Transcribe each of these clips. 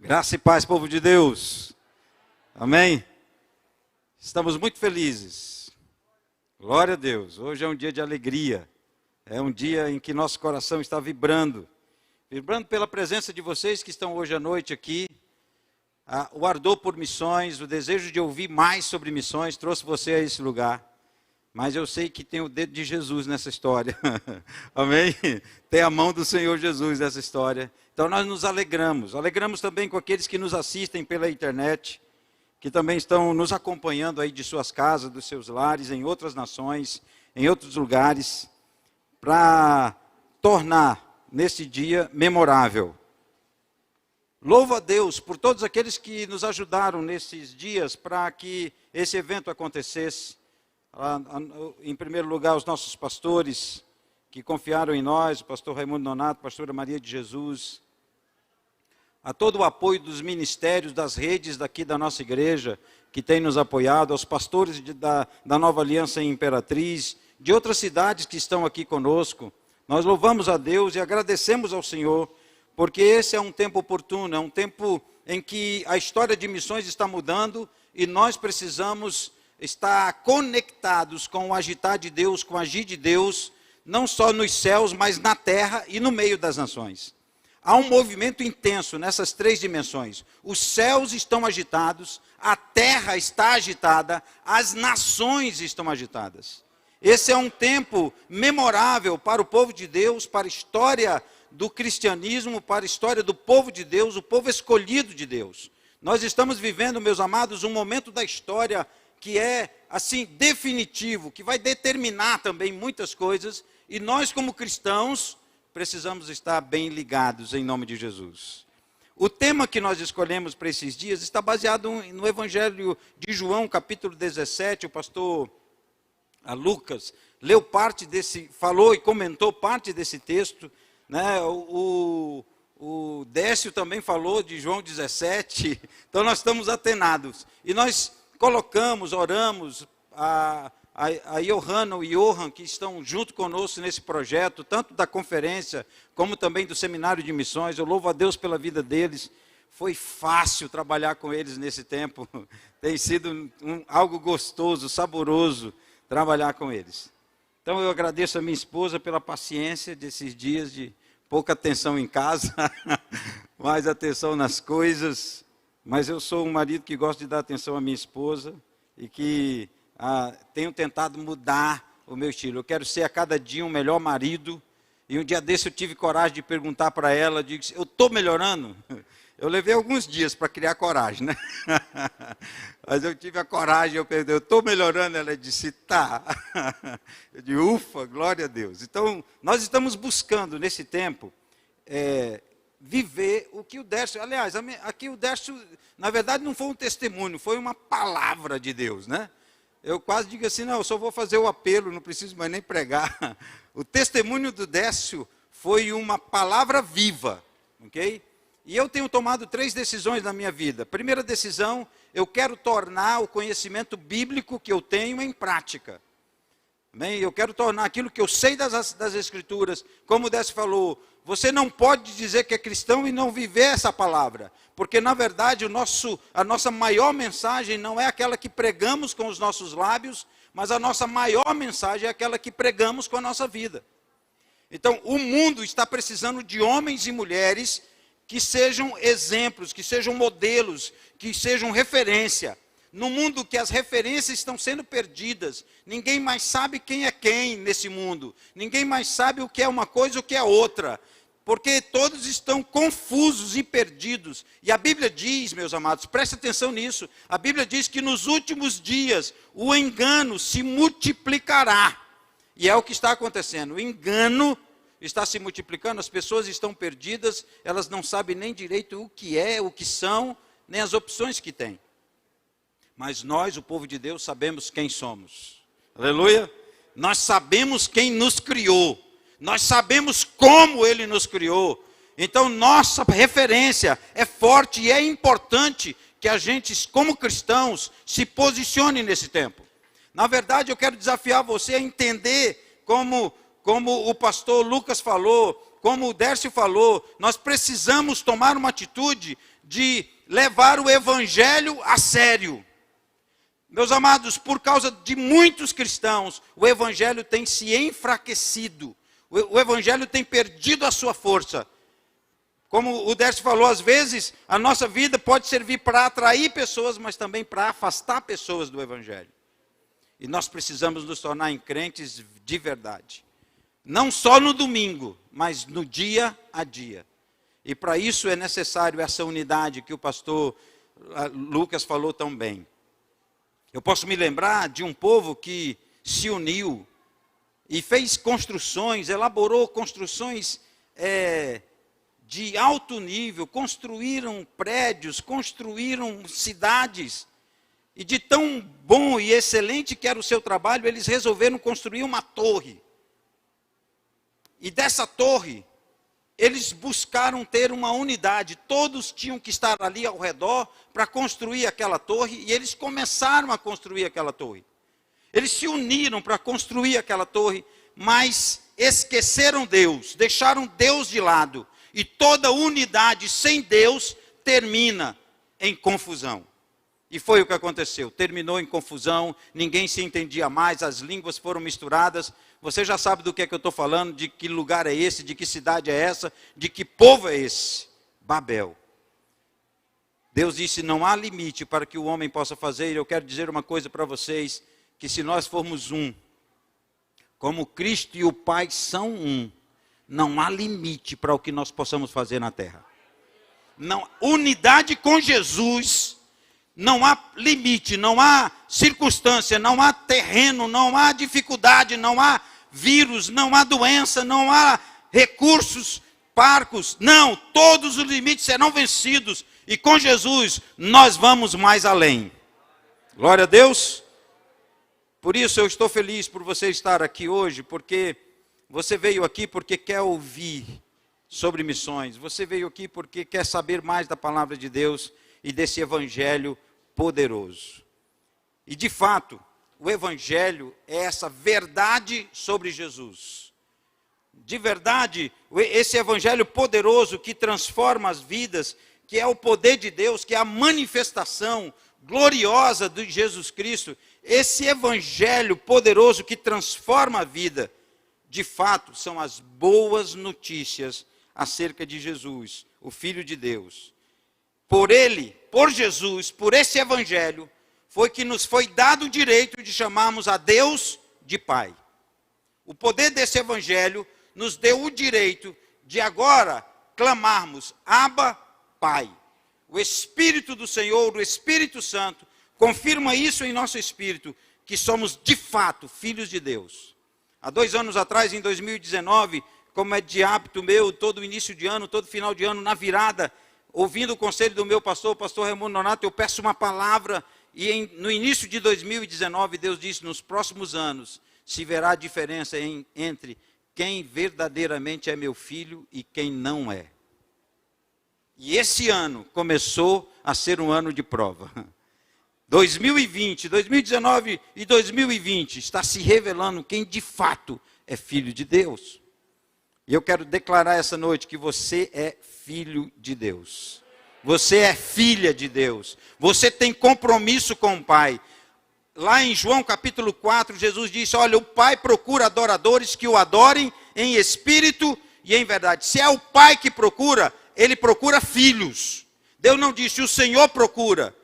Graça e paz, povo de Deus. Amém? Estamos muito felizes. Glória a Deus. Hoje é um dia de alegria. É um dia em que nosso coração está vibrando. Vibrando pela presença de vocês que estão hoje à noite aqui. O ardor por missões, o desejo de ouvir mais sobre missões trouxe você a esse lugar. Mas eu sei que tem o dedo de Jesus nessa história. Amém? Tem a mão do Senhor Jesus nessa história. Então nós nos alegramos. Alegramos também com aqueles que nos assistem pela internet, que também estão nos acompanhando aí de suas casas, dos seus lares, em outras nações, em outros lugares, para tornar nesse dia memorável. Louvo a Deus por todos aqueles que nos ajudaram nesses dias para que esse evento acontecesse. Em primeiro lugar, os nossos pastores que confiaram em nós, o pastor Raimundo Nonato, a pastora Maria de Jesus, a todo o apoio dos ministérios, das redes daqui da nossa igreja, que tem nos apoiado, aos pastores da Nova Aliança em Imperatriz, de outras cidades que estão aqui conosco. Nós louvamos a Deus e agradecemos ao Senhor, porque esse é um tempo oportuno, é um tempo em que a história de missões está mudando e nós precisamos estar conectados com o agitar de Deus, com o agir de Deus, não só nos céus, mas na terra e no meio das nações. Há um movimento intenso nessas três dimensões. Os céus estão agitados, a terra está agitada, as nações estão agitadas. Esse é um tempo memorável para o povo de Deus, para a história do cristianismo, para a história do povo de Deus, o povo escolhido de Deus. Nós estamos vivendo, meus amados, um momento da história que é, assim, definitivo, que vai determinar também muitas coisas, e nós, como cristãos, precisamos estar bem ligados em nome de Jesus. O tema que nós escolhemos para esses dias está baseado no Evangelho de João, capítulo 17, o pastor Lucas leu parte desse, falou e comentou parte desse texto, né? O Décio também falou de João 17, então nós estamos atenados, e nós colocamos, oramos, a Johanna e o Johan, que estão junto conosco nesse projeto, tanto da conferência, como também do seminário de missões. Eu louvo a Deus pela vida deles. Foi fácil trabalhar com eles nesse tempo. Tem sido algo gostoso, saboroso, trabalhar com eles. Então eu agradeço a minha esposa pela paciência desses dias de pouca atenção em casa, mais atenção nas coisas. Mas eu sou um marido que gosta de dar atenção à minha esposa e que tenho tentado mudar o meu estilo. Eu quero ser a cada dia um melhor marido. E um dia desse eu tive coragem de perguntar para ela, disse, eu estou melhorando? Eu levei alguns dias para criar coragem, né? Mas eu tive a coragem, eu perguntei, eu estou melhorando? Ela disse, tá. Eu disse, ufa, glória a Deus. Então, nós estamos buscando nesse tempo viver o que o Décio, aliás, aqui o Décio, na verdade não foi um testemunho, foi uma palavra de Deus, né? Eu quase digo assim, não, eu só vou fazer o apelo, não preciso mais nem pregar. O testemunho do Décio foi uma palavra viva, ok? E eu tenho tomado 3 decisões na minha vida. Primeira decisão, eu quero tornar o conhecimento bíblico que eu tenho em prática. Amém? Eu quero tornar aquilo que eu sei das Escrituras, como o Décio falou, você não pode dizer que é cristão e não viver essa palavra, porque na verdade a nossa maior mensagem não é aquela que pregamos com os nossos lábios, mas a nossa maior mensagem é aquela que pregamos com a nossa vida. Então o mundo está precisando de homens e mulheres que sejam exemplos, que sejam modelos, que sejam referência. No mundo que as referências estão sendo perdidas, ninguém mais sabe quem é quem nesse mundo. Ninguém mais sabe o que é uma coisa e o que é outra. Porque todos estão confusos e perdidos. E a Bíblia diz, meus amados, preste atenção nisso. A Bíblia diz que nos últimos dias o engano se multiplicará. E é o que está acontecendo. O engano está se multiplicando, as pessoas estão perdidas, elas não sabem nem direito o que é, o que são, nem as opções que têm. Mas nós, o povo de Deus, sabemos quem somos. Aleluia! Nós sabemos quem nos criou. Nós sabemos como Ele nos criou. Então, nossa referência é forte e é importante que a gente, como cristãos, se posicione nesse tempo. Na verdade, eu quero desafiar você a entender como o pastor Lucas falou, como o Décio falou, nós precisamos tomar uma atitude de levar o evangelho a sério. Meus amados, por causa de muitos cristãos, o evangelho tem se enfraquecido. O evangelho tem perdido a sua força. Como o Décio falou, às vezes a nossa vida pode servir para atrair pessoas, mas também para afastar pessoas do evangelho. E nós precisamos nos tornar em crentes de verdade. Não só no domingo, mas no dia a dia. E para isso é necessário essa unidade que o pastor Lucas falou tão bem. Eu posso me lembrar de um povo que se uniu e fez construções, elaborou construções de alto nível, construíram prédios, construíram cidades. E de tão bom e excelente que era o seu trabalho, eles resolveram construir uma torre. E dessa torre, eles buscaram ter uma unidade. Todos tinham que estar ali ao redor para construir aquela torre. E eles começaram a construir aquela torre. Eles se uniram para construir aquela torre, mas esqueceram Deus, deixaram Deus de lado. E toda unidade sem Deus termina em confusão. E foi o que aconteceu, terminou em confusão, ninguém se entendia mais, as línguas foram misturadas. Você já sabe do que é que eu estou falando, de que lugar é esse, de que cidade é essa, de que povo é esse? Babel. Deus disse, não há limite para que o homem possa fazer. E eu quero dizer uma coisa para vocês, que se nós formos um, como Cristo e o Pai são um, não há limite para o que nós possamos fazer na terra. Não, unidade com Jesus, não há limite, não há circunstância, não há terreno, não há dificuldade, não há vírus, não há doença, não há recursos parcos. Não, todos os limites serão vencidos. E com Jesus nós vamos mais além. Glória a Deus. Por isso eu estou feliz por você estar aqui hoje, porque você veio aqui porque quer ouvir sobre missões. Você veio aqui porque quer saber mais da palavra de Deus e desse evangelho poderoso. E de fato, o evangelho é essa verdade sobre Jesus. De verdade, esse evangelho poderoso que transforma as vidas, que é o poder de Deus, que é a manifestação gloriosa de Jesus Cristo, esse evangelho poderoso que transforma a vida, de fato, são as boas notícias acerca de Jesus, o Filho de Deus. Por ele, por Jesus, por esse evangelho, foi que nos foi dado o direito de chamarmos a Deus de Pai. O poder desse evangelho nos deu o direito de agora clamarmos, Abba, Pai. O Espírito do Senhor, o Espírito Santo, confirma isso em nosso espírito, que somos de fato filhos de Deus. Há 2 anos atrás, em 2019, como é de hábito meu, todo início de ano, todo final de ano, na virada, ouvindo o conselho do meu pastor, o pastor Raimundo Nonato, eu peço uma palavra, e no início de 2019, Deus disse, nos próximos anos, se verá a diferença entre quem verdadeiramente é meu filho e quem não é. E esse ano começou a ser um ano de prova. 2020, 2019 e 2020 está se revelando quem de fato é filho de Deus. E eu quero declarar essa noite que você é filho de Deus. Você é filha de Deus. Você tem compromisso com o Pai. Lá em João capítulo 4, Jesus disse, olha, o Pai procura adoradores que o adorem em espírito e em verdade. Se é o Pai que procura, Ele procura filhos. Deus não disse, o Senhor procura.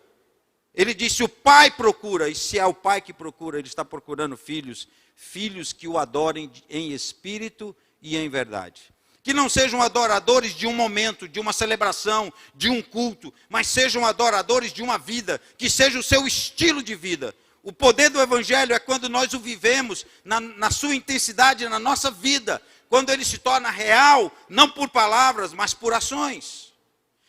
Ele disse, o Pai procura. E se é o Pai que procura, Ele está procurando filhos. Filhos que o adorem em espírito e em verdade. Que não sejam adoradores de um momento, de uma celebração, de um culto, mas sejam adoradores de uma vida, que seja o seu estilo de vida. O poder do Evangelho é quando nós o vivemos na sua intensidade, na nossa vida, quando ele se torna real, não por palavras, mas por ações.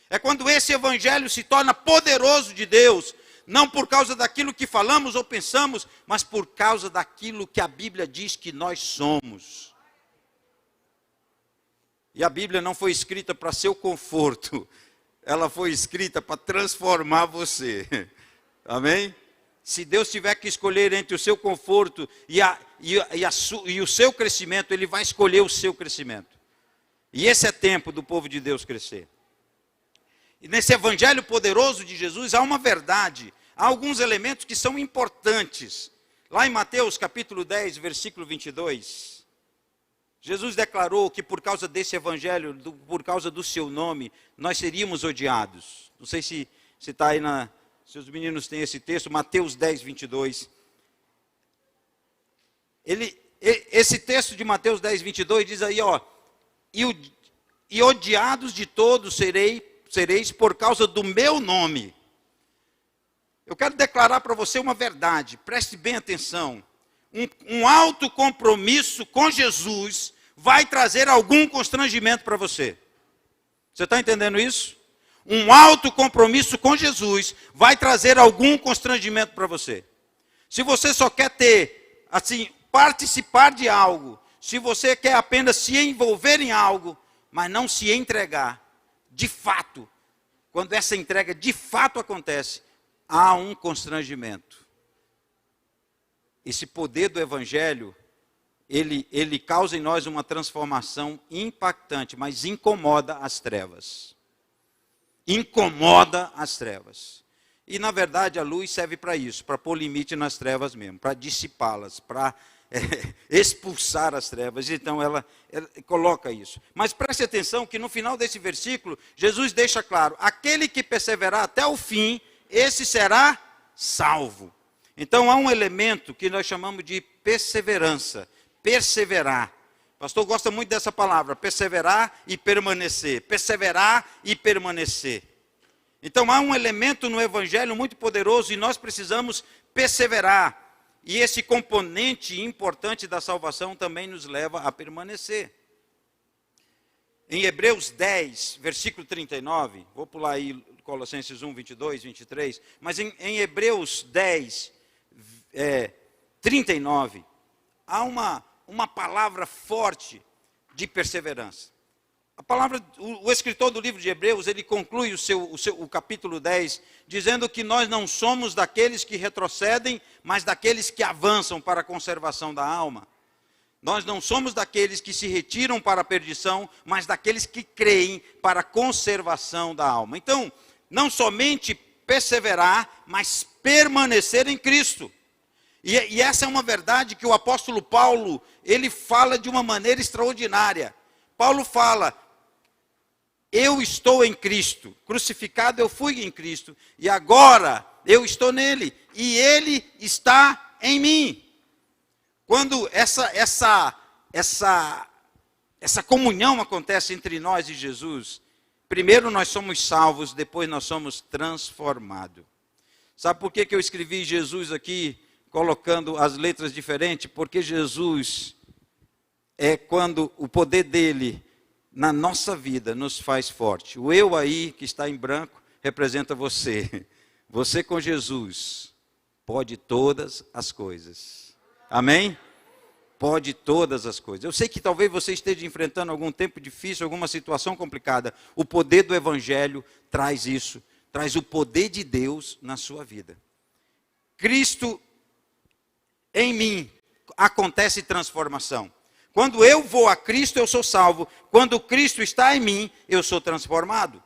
É quando esse Evangelho se torna poderoso de Deus, não por causa daquilo que falamos ou pensamos, mas por causa daquilo que a Bíblia diz que nós somos. E a Bíblia não foi escrita para seu conforto, ela foi escrita para transformar você. Amém? Se Deus tiver que escolher entre o seu conforto e o seu crescimento, Ele vai escolher o seu crescimento. E esse é tempo do povo de Deus crescer. E nesse evangelho poderoso de Jesus há uma verdade, há alguns elementos que são importantes. Lá em Mateus capítulo 10, versículo 22, Jesus declarou que por causa desse evangelho, por causa do seu nome, nós seríamos odiados. Não sei se está aí, se os meninos têm esse texto, Mateus 10, 22. Esse texto de Mateus 10, 22 diz aí, ó, e odiados de todos sereis por causa do meu nome. Eu quero declarar para você uma verdade, preste bem atenção. Um alto compromisso com Jesus vai trazer algum constrangimento para você. Você está entendendo isso? Um alto compromisso com Jesus vai trazer algum constrangimento para você. Se você só quer ter, assim, participar de algo, se você quer apenas se envolver em algo, mas não se entregar, de fato, quando essa entrega de fato acontece, há um constrangimento. Esse poder do evangelho, ele causa em nós uma transformação impactante, mas incomoda as trevas. Incomoda as trevas. E na verdade a luz serve para isso, para pôr limite nas trevas mesmo, para dissipá-las, para expulsar as trevas. Então ela coloca isso. Mas preste atenção que no final desse versículo, Jesus deixa claro, aquele que perseverar até o fim, esse será salvo. Então há um elemento que nós chamamos de perseverança, perseverar. O pastor gosta muito dessa palavra, perseverar e permanecer, perseverar e permanecer. Então há um elemento no evangelho muito poderoso e nós precisamos perseverar. E esse componente importante da salvação também nos leva a permanecer. Em Hebreus 10, versículo 39, vou pular aí Colossenses 1, 22, 23, mas em Hebreus 10, 39, há uma palavra forte de perseverança. A palavra, o escritor do livro de Hebreus, ele conclui o capítulo 10, dizendo que nós não somos daqueles que retrocedem, mas daqueles que avançam para a conservação da alma. Nós não somos daqueles que se retiram para a perdição, mas daqueles que creem para a conservação da alma. Então, não somente perseverar, mas permanecer em Cristo. E essa é uma verdade que o apóstolo Paulo, ele fala de uma maneira extraordinária. Paulo fala, eu estou em Cristo, crucificado eu fui em Cristo, e agora eu estou nele, e ele está em mim. Quando essa comunhão acontece entre nós e Jesus, primeiro nós somos salvos, depois nós somos transformados. Sabe por que eu escrevi Jesus aqui, colocando as letras diferentes? Porque Jesus é quando o poder dele na nossa vida nos faz forte. O eu aí, que está em branco, representa você. Você com Jesus pode todas as coisas. Amém? Pode todas as coisas. Eu sei que talvez você esteja enfrentando algum tempo difícil, alguma situação complicada. O poder do evangelho traz isso. Traz o poder de Deus na sua vida. Cristo em mim acontece transformação. Quando eu vou a Cristo, eu sou salvo. Quando Cristo está em mim, eu sou transformado.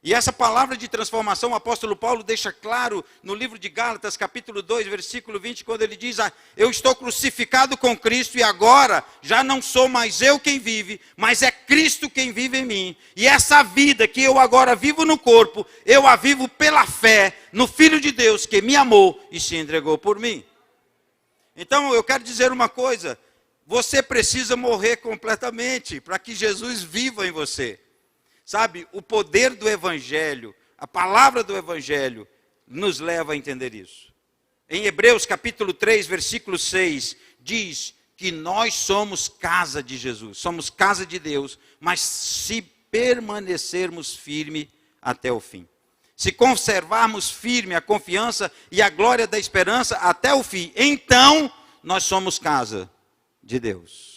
E essa palavra de transformação, o apóstolo Paulo deixa claro no livro de Gálatas, capítulo 2, versículo 20, quando ele diz, eu estou crucificado com Cristo e agora já não sou mais eu quem vive, mas é Cristo quem vive em mim. E essa vida que eu agora vivo no corpo, eu a vivo pela fé no Filho de Deus que me amou e se entregou por mim. Então eu quero dizer uma coisa, você precisa morrer completamente para que Jesus viva em você. Sabe, o poder do Evangelho, a palavra do Evangelho, nos leva a entender isso. Em Hebreus capítulo 3, versículo 6, diz que nós somos casa de Jesus, somos casa de Deus, mas se permanecermos firme até o fim. Se conservarmos firme a confiança e a glória da esperança até o fim, então nós somos casa de Deus.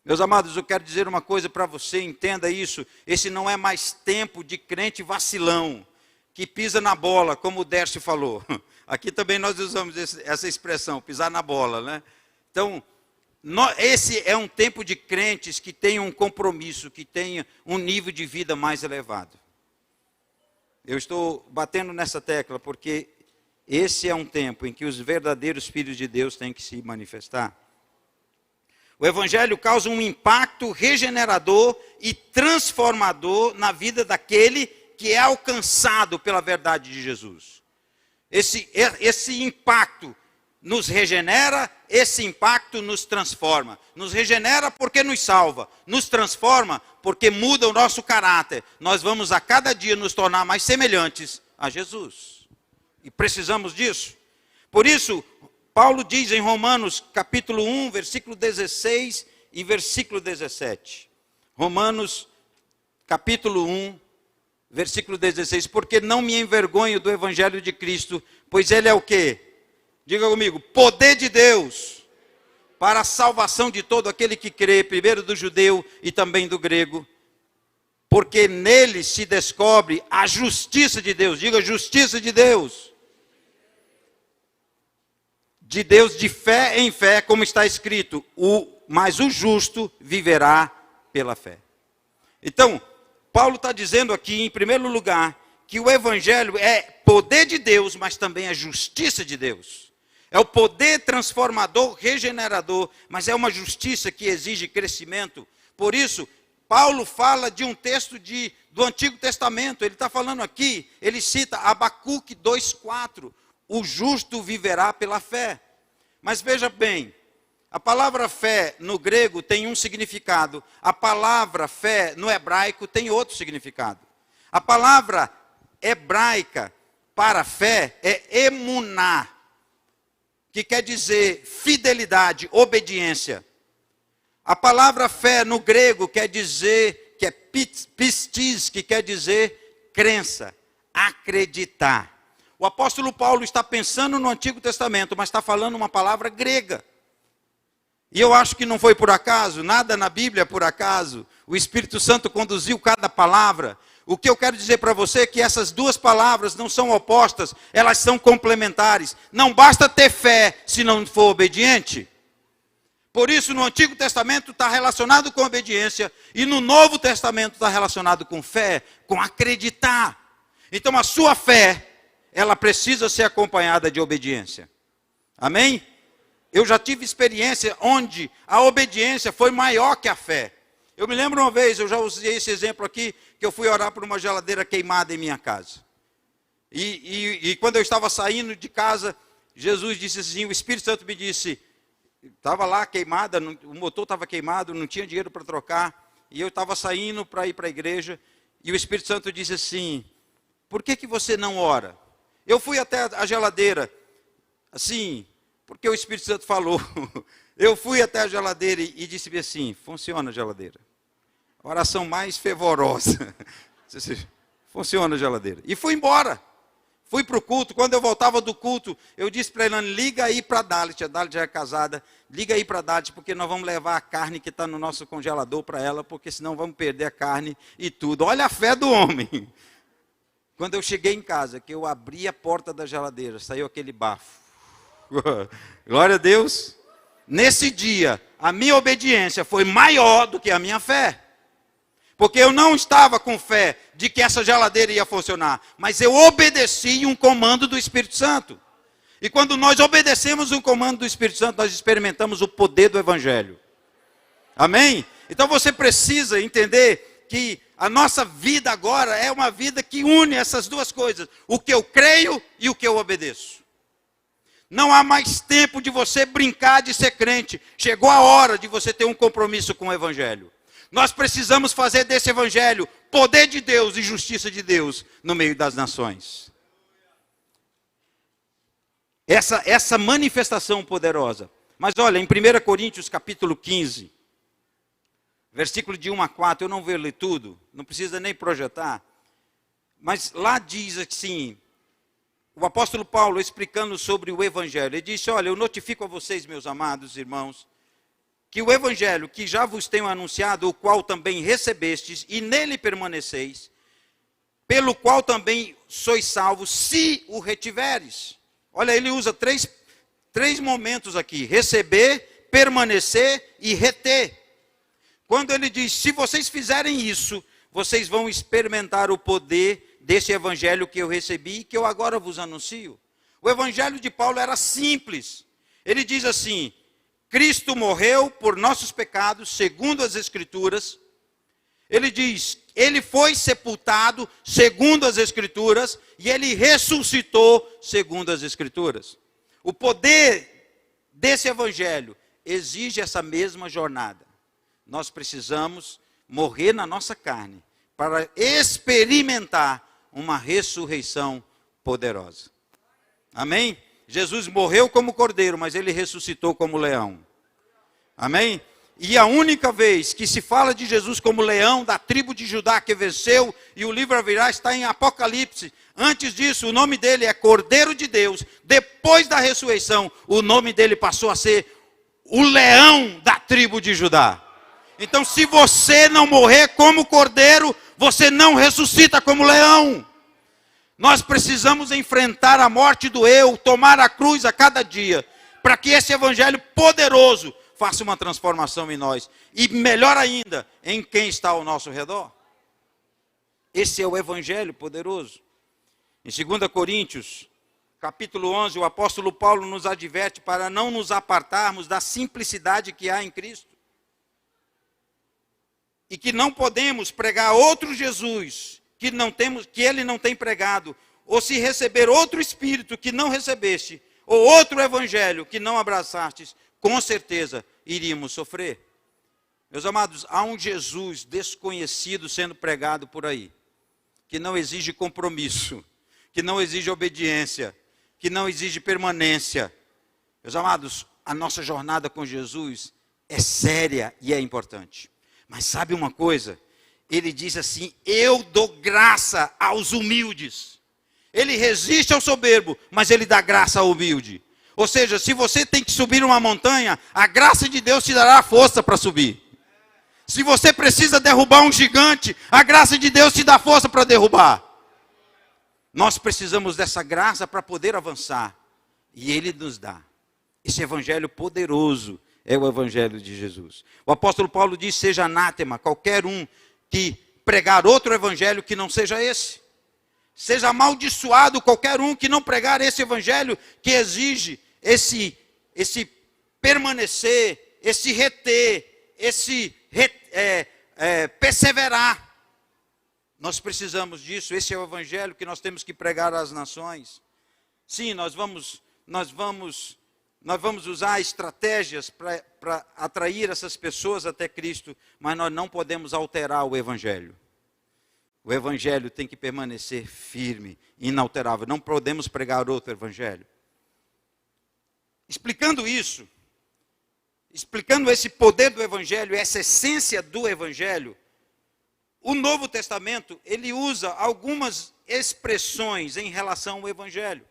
Meus amados, eu quero dizer uma coisa para você, entenda isso. Esse não é mais tempo de crente vacilão, que pisa na bola, como o Dércio falou. Aqui também nós usamos essa expressão, pisar na bola, né? Então, esse é um tempo de crentes que tenham um compromisso, que tenham um nível de vida mais elevado. eu estou batendo nessa tecla porque esse é um tempo em que os verdadeiros filhos de Deus têm que se manifestar. O Evangelho causa um impacto regenerador e transformador na vida daquele que é alcançado pela verdade de Jesus. Esse impacto nos regenera, esse impacto nos transforma. Nos regenera porque nos salva, nos transforma porque muda o nosso caráter. Nós vamos a cada dia nos tornar mais semelhantes a Jesus. E precisamos disso. Por isso, Paulo diz em Romanos capítulo 1, versículo 16 e versículo 17. Romanos capítulo 1, versículo 16. Porque não me envergonho do evangelho de Cristo, pois ele é o quê? Diga comigo, poder de Deus para a salvação de todo aquele que crê, primeiro do judeu e também do grego. Porque nele se descobre a justiça de Deus. Diga, justiça de Deus. De Deus de fé em fé, como está escrito, mas o justo viverá pela fé. Então, Paulo está dizendo aqui, em primeiro lugar, que o evangelho é poder de Deus, mas também é justiça de Deus. É o poder transformador, regenerador, mas é uma justiça que exige crescimento. Por isso, Paulo fala de um texto do Antigo Testamento. Ele está falando aqui, ele cita Abacuque 2,4. O justo viverá pela fé. Mas veja bem, a palavra fé no grego tem um significado. A palavra fé no hebraico tem outro significado. A palavra hebraica para fé é emuná, que quer dizer fidelidade, obediência. A palavra fé no grego quer dizer, que é pistis, que quer dizer crença, acreditar. O apóstolo Paulo está pensando no Antigo Testamento, mas está falando uma palavra grega. E eu acho que não foi por acaso, nada na Bíblia é por acaso. O Espírito Santo conduziu cada palavra. O que eu quero dizer para você é que essas duas palavras não são opostas, elas são complementares. Não basta ter fé se não for obediente. Por isso, no Antigo Testamento está relacionado com obediência, e no Novo Testamento está relacionado com fé, com acreditar. Então, a sua fé, ela precisa ser acompanhada de obediência. Amém? Eu já tive experiência onde a obediência foi maior que a fé. Eu me lembro uma vez, eu já usei esse exemplo aqui, que eu fui orar por uma geladeira queimada em minha casa. E quando eu estava saindo de casa, Jesus disse assim, o Espírito Santo me disse, estava lá queimada, o motor estava queimado, não tinha dinheiro para trocar, e eu estava saindo para ir para a igreja, e o Espírito Santo disse assim, por que você não ora? Eu fui até a geladeira, assim, porque o Espírito Santo falou. Eu fui até a geladeira e disse assim, funciona a geladeira. A oração mais fervorosa. Funciona a geladeira. E fui embora. Fui para o culto. Quando eu voltava do culto, eu disse para Elane, liga aí para a Dalit já é casada, liga aí para a Dalit, porque nós vamos levar a carne que está no nosso congelador para ela, porque senão vamos perder a carne e tudo. Olha a fé do homem. Quando eu cheguei em casa, que eu abri a porta da geladeira, saiu aquele bafo. Glória a Deus. Nesse dia, a minha obediência foi maior do que a minha fé. Porque eu não estava com fé de que essa geladeira ia funcionar, mas eu obedeci um comando do Espírito Santo. E quando nós obedecemos um comando do Espírito Santo, nós experimentamos o poder do Evangelho. Amém? Então você precisa entender que a nossa vida agora é uma vida que une essas duas coisas. O que eu creio e o que eu obedeço. Não há mais tempo de você brincar de ser crente. Chegou a hora de você ter um compromisso com o Evangelho. Nós precisamos fazer desse Evangelho poder de Deus e justiça de Deus no meio das nações. Essa manifestação poderosa. Mas olha, em 1 Coríntios capítulo 15, versículo de 1 a 4, eu não vou ler tudo, não precisa nem projetar. Mas lá diz assim, o apóstolo Paulo explicando sobre o Evangelho, ele disse, olha, eu notifico a vocês, meus amados irmãos, que o Evangelho que já vos tenho anunciado, o qual também recebestes, e nele permaneceis, pelo qual também sois salvos, se o retiveres. Olha, ele usa três momentos aqui, receber, permanecer e reter. Quando ele diz, se vocês fizerem isso, vocês vão experimentar o poder desse evangelho que eu recebi e que eu agora vos anuncio. O evangelho de Paulo era simples. Ele diz assim: Cristo morreu por nossos pecados, segundo as Escrituras. Ele diz, ele foi sepultado, segundo as Escrituras, e ele ressuscitou, segundo as Escrituras. O poder desse evangelho exige essa mesma jornada. Nós precisamos morrer na nossa carne para experimentar uma ressurreição poderosa. Amém? Jesus morreu como cordeiro, mas ele ressuscitou como leão. Amém? E a única vez que se fala de Jesus como leão da tribo de Judá que venceu, e o livro haverá, está em Apocalipse. Antes disso, o nome dele é Cordeiro de Deus. Depois da ressurreição, o nome dele passou a ser o leão da tribo de Judá. Então, se você não morrer como cordeiro, você não ressuscita como leão. Nós precisamos enfrentar a morte do eu, tomar a cruz a cada dia, para que esse evangelho poderoso faça uma transformação em nós. E melhor ainda, em quem está ao nosso redor. Esse é o evangelho poderoso. Em 2 Coríntios, capítulo 11, o apóstolo Paulo nos adverte para não nos apartarmos da simplicidade que há em Cristo. E que não podemos pregar outro Jesus que ele não tem pregado, ou se receber outro espírito que não recebeste, ou outro evangelho que não abraçastes, com certeza iríamos sofrer. Meus amados, há um Jesus desconhecido sendo pregado por aí, que não exige compromisso, que não exige obediência, que não exige permanência. Meus amados, a nossa jornada com Jesus é séria e é importante. Mas sabe uma coisa? Ele diz assim: eu dou graça aos humildes. Ele resiste ao soberbo, mas ele dá graça ao humilde. Ou seja, se você tem que subir uma montanha, a graça de Deus te dará a força para subir. Se você precisa derrubar um gigante, a graça de Deus te dá força para derrubar. Nós precisamos dessa graça para poder avançar. E Ele nos dá. Esse evangelho poderoso é o evangelho de Jesus. O apóstolo Paulo diz: seja anátema qualquer um que pregar outro evangelho que não seja esse. Seja amaldiçoado qualquer um que não pregar esse evangelho que exige esse permanecer, esse reter, perseverar. Nós precisamos disso. Esse é o evangelho que nós temos que pregar às nações. Sim, nós vamos usar estratégias para atrair essas pessoas até Cristo, mas nós não podemos alterar o evangelho. O evangelho tem que permanecer firme, inalterável. Não podemos pregar outro evangelho. Explicando isso, explicando esse poder do evangelho, essa essência do evangelho, o Novo Testamento, ele usa algumas expressões em relação ao evangelho.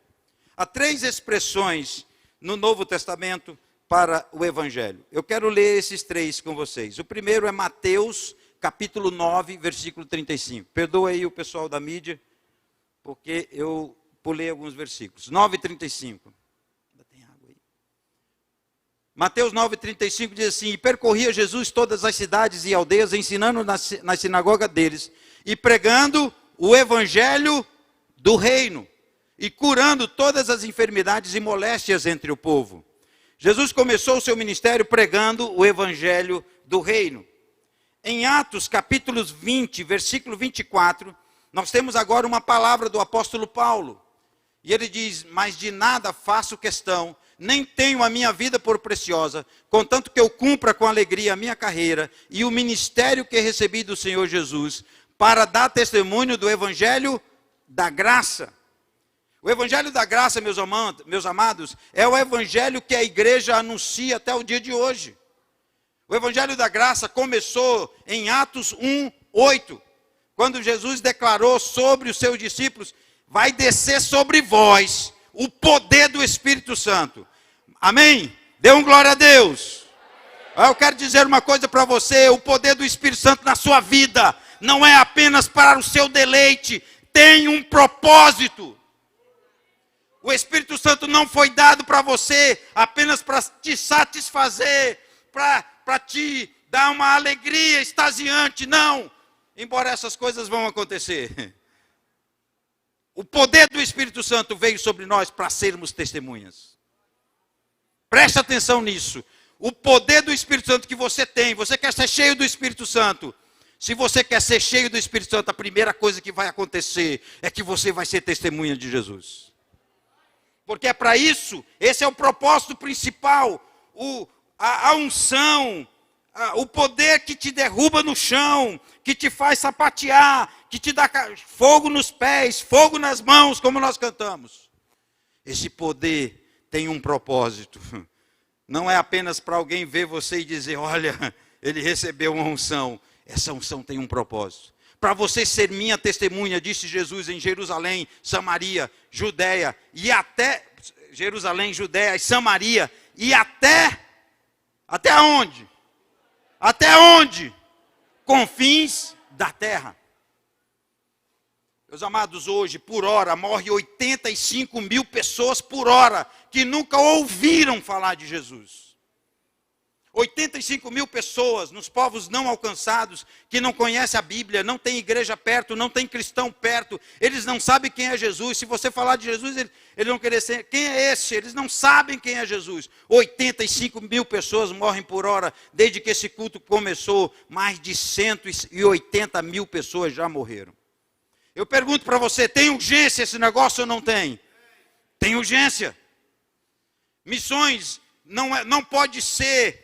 Há 3 expressões no Novo Testamento para o evangelho. Eu quero ler esses 3 com vocês. O primeiro é Mateus, capítulo 9, versículo 35. Perdoa aí o pessoal da mídia, porque eu pulei alguns versículos. 9:35. Ainda tem água aí. Mateus 9:35 diz assim: e percorria Jesus todas as cidades e aldeias, ensinando na sinagoga deles, e pregando o evangelho do reino, e curando todas as enfermidades e moléstias entre o povo. Jesus começou o seu ministério pregando o evangelho do reino. Em Atos, capítulo 20, versículo 24, nós temos agora uma palavra do apóstolo Paulo. E ele diz: mas de nada faço questão, nem tenho a minha vida por preciosa, contanto que eu cumpra com alegria a minha carreira e o ministério que recebi do Senhor Jesus, para dar testemunho do evangelho da graça. O evangelho da graça, meus amados, é o evangelho que a igreja anuncia até o dia de hoje. O evangelho da graça começou em Atos 1:8, quando Jesus declarou sobre os seus discípulos: vai descer sobre vós o poder do Espírito Santo. Amém? Dê um glória a Deus. Eu quero dizer uma coisa para você: o poder do Espírito Santo na sua vida não é apenas para o seu deleite, tem um propósito. O Espírito Santo não foi dado para você apenas para te satisfazer, para te dar uma alegria extasiante, não. Embora essas coisas vão acontecer. O poder do Espírito Santo veio sobre nós para sermos testemunhas. Preste atenção nisso. O poder do Espírito Santo que você tem, você quer ser cheio do Espírito Santo. Se você quer ser cheio do Espírito Santo, a primeira coisa que vai acontecer é que você vai ser testemunha de Jesus. Porque é para isso, esse é o propósito principal, a unção, o poder que te derruba no chão, que te faz sapatear, que te dá fogo nos pés, fogo nas mãos, como nós cantamos. Esse poder tem um propósito. Não é apenas para alguém ver você e dizer, olha, ele recebeu uma unção. Essa unção tem um propósito. Para você ser minha testemunha, disse Jesus, em Jerusalém, Samaria, Judéia, e até Jerusalém, Judéia e Samaria, e até onde? Até onde? Confins da terra. Meus amados, hoje, por hora, morre 85 mil pessoas por hora, que nunca ouviram falar de Jesus. 85 mil pessoas nos povos não alcançados, que não conhecem a Bíblia, não tem igreja perto, não tem cristão perto, eles não sabem quem é Jesus. Se você falar de Jesus, eles vão querer ser, quem é esse? Eles não sabem quem é Jesus. 85 mil pessoas morrem por hora, desde que esse culto começou, mais de 180 mil pessoas já morreram. Eu pergunto para você, tem urgência esse negócio ou não tem? Tem urgência. Missões não pode ser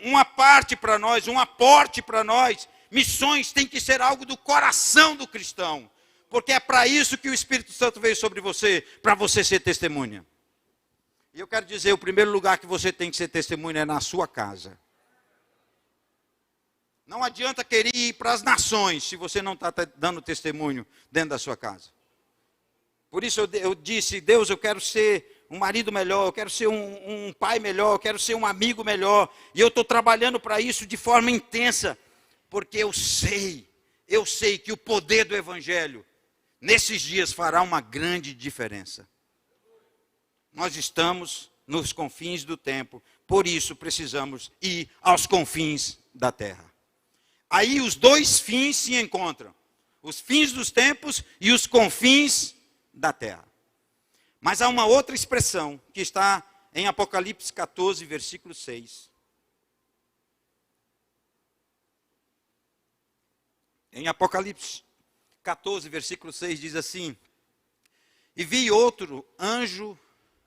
uma parte para nós, um aporte para nós. Missões tem que ser algo do coração do cristão. Porque é para isso que o Espírito Santo veio sobre você, para você ser testemunha. E eu quero dizer, o primeiro lugar que você tem que ser testemunha é na sua casa. Não adianta querer ir para as nações se você não está dando testemunho dentro da sua casa. Por isso eu disse, Deus, eu quero ser um marido melhor, eu quero ser um pai melhor, eu quero ser um amigo melhor. E eu estou trabalhando para isso de forma intensa, porque eu sei que o poder do Evangelho, nesses dias, fará uma grande diferença. Nós estamos nos confins do tempo, por isso precisamos ir aos confins da terra. Aí os dois fins se encontram, os fins dos tempos e os confins da terra. Mas há uma outra expressão que está em Apocalipse 14, versículo 6. Em Apocalipse 14, versículo 6 diz assim: e vi outro anjo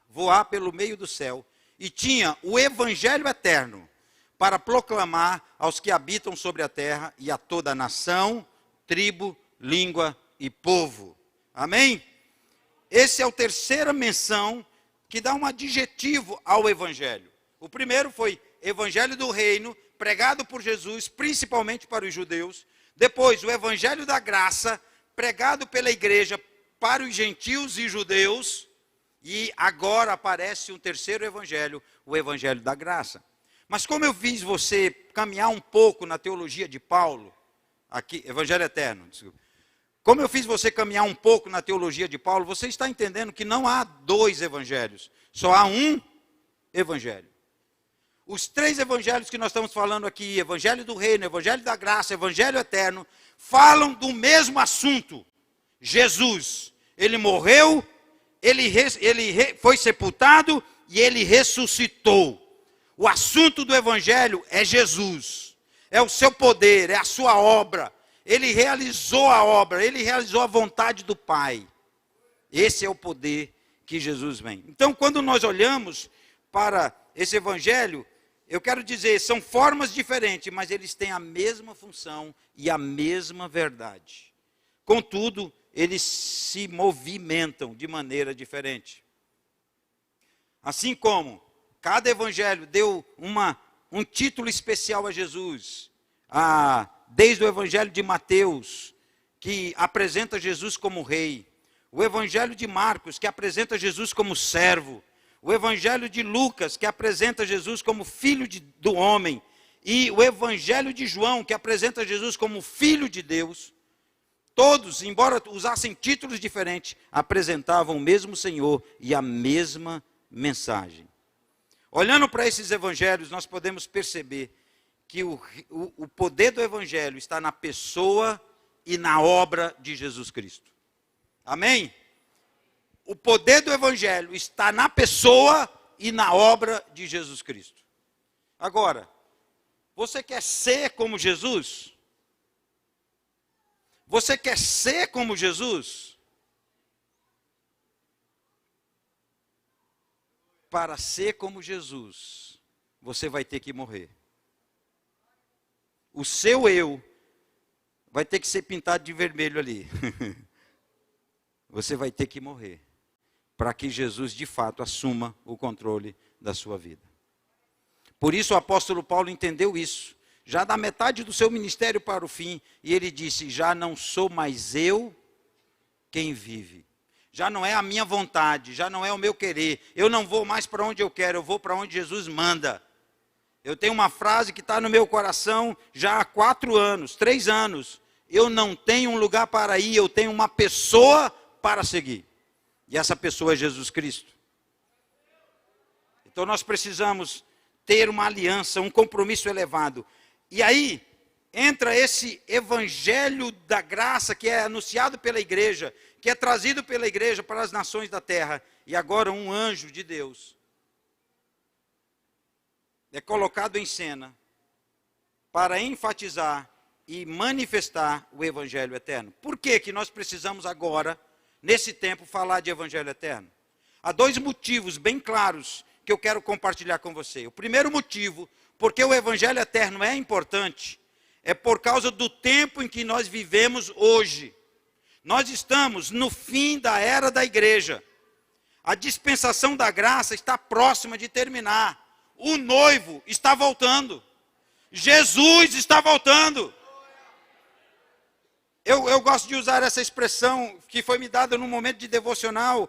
voar pelo meio do céu, e tinha o evangelho eterno, para proclamar aos que habitam sobre a terra e a toda nação, tribo, língua e povo. Amém? Essa é a terceira menção que dá um adjetivo ao Evangelho. O primeiro foi Evangelho do Reino, pregado por Jesus, principalmente para os judeus. Depois, o Evangelho da Graça, pregado pela igreja para os gentios e judeus. E agora aparece um terceiro Evangelho, o Evangelho da Graça. Mas como eu fiz você caminhar um pouco na teologia de Paulo, aqui, Evangelho Eterno, desculpa. Como eu fiz você caminhar um pouco na teologia de Paulo, você está entendendo que não há dois evangelhos, só há um evangelho. Os três evangelhos que nós estamos falando aqui, Evangelho do Reino, Evangelho da Graça, Evangelho Eterno, falam do mesmo assunto. Jesus, ele morreu, ele foi sepultado e ele ressuscitou. O assunto do Evangelho é Jesus, é o seu poder, é a sua obra. Ele realizou a obra, ele realizou a vontade do Pai. Esse é o poder que Jesus vem. Então, quando nós olhamos para esse Evangelho, eu quero dizer, são formas diferentes, mas eles têm a mesma função e a mesma verdade. Contudo, eles se movimentam de maneira diferente. Assim como cada evangelho deu um título especial a Jesus. Desde o evangelho de Mateus, que apresenta Jesus como rei. O evangelho de Marcos, que apresenta Jesus como servo. O evangelho de Lucas, que apresenta Jesus como filho do homem. E o evangelho de João, que apresenta Jesus como filho de Deus. Todos, embora usassem títulos diferentes, apresentavam o mesmo Senhor e a mesma mensagem. Olhando para esses evangelhos, nós podemos perceber que o poder do evangelho está na pessoa e na obra de Jesus Cristo. Amém? O poder do Evangelho está na pessoa e na obra de Jesus Cristo. Agora, você quer ser como Jesus? Você quer ser como Jesus? Para ser como Jesus, você vai ter que morrer. O seu eu vai ter que ser pintado de vermelho ali. Você vai ter que morrer para que Jesus de fato assuma o controle da sua vida. Por isso o apóstolo Paulo entendeu isso, já da metade do seu ministério para o fim, e ele disse: já não sou mais eu quem vive. Já não é a minha vontade, já não é o meu querer. Eu não vou mais para onde eu quero, eu vou para onde Jesus manda. Eu tenho uma frase que está no meu coração já há 4 anos, 3 anos. Eu não tenho um lugar para ir, eu tenho uma pessoa para seguir. E essa pessoa é Jesus Cristo. Então nós precisamos ter uma aliança, um compromisso elevado. E aí entra esse evangelho da graça que é anunciado pela igreja, que é trazido pela igreja para as nações da terra. E agora um anjo de Deus é colocado em cena para enfatizar e manifestar o evangelho eterno. Por que que nós precisamos agora, nesse tempo, falar de evangelho eterno? Há 2 motivos bem claros que eu quero compartilhar com você. O primeiro motivo, porque o evangelho eterno é importante, é por causa do tempo em que nós vivemos hoje. Nós estamos no fim da era da igreja. A dispensação da graça está próxima de terminar. O noivo está voltando. Jesus está voltando. Eu gosto de usar essa expressão que foi me dada num momento de devocional.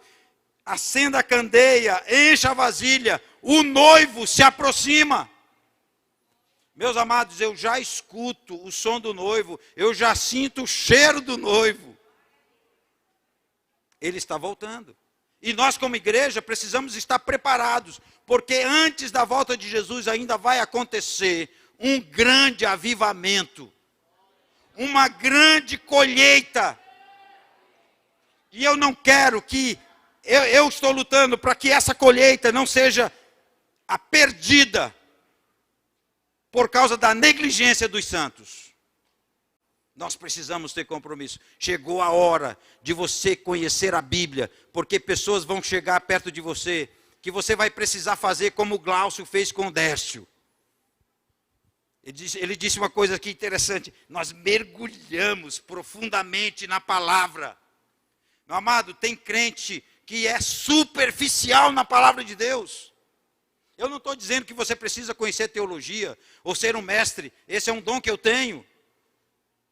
Acenda a candeia, encha a vasilha, o noivo se aproxima. Meus amados, eu já escuto o som do noivo, eu já sinto o cheiro do noivo. Ele está voltando. E nós como igreja precisamos estar preparados, porque antes da volta de Jesus ainda vai acontecer um grande avivamento, uma grande colheita. E eu não quero que, eu estou lutando para que essa colheita não seja a perdida por causa da negligência dos santos. Nós precisamos ter compromisso. Chegou a hora de você conhecer a Bíblia, porque pessoas vão chegar perto de você, que você vai precisar fazer como o Glaucio fez com o Décio. Ele disse uma coisa aqui interessante: nós mergulhamos profundamente na palavra. Meu amado, tem crente que é superficial na palavra de Deus. Eu não estou dizendo que você precisa conhecer teologia, ou ser um mestre, esse é um dom que eu tenho.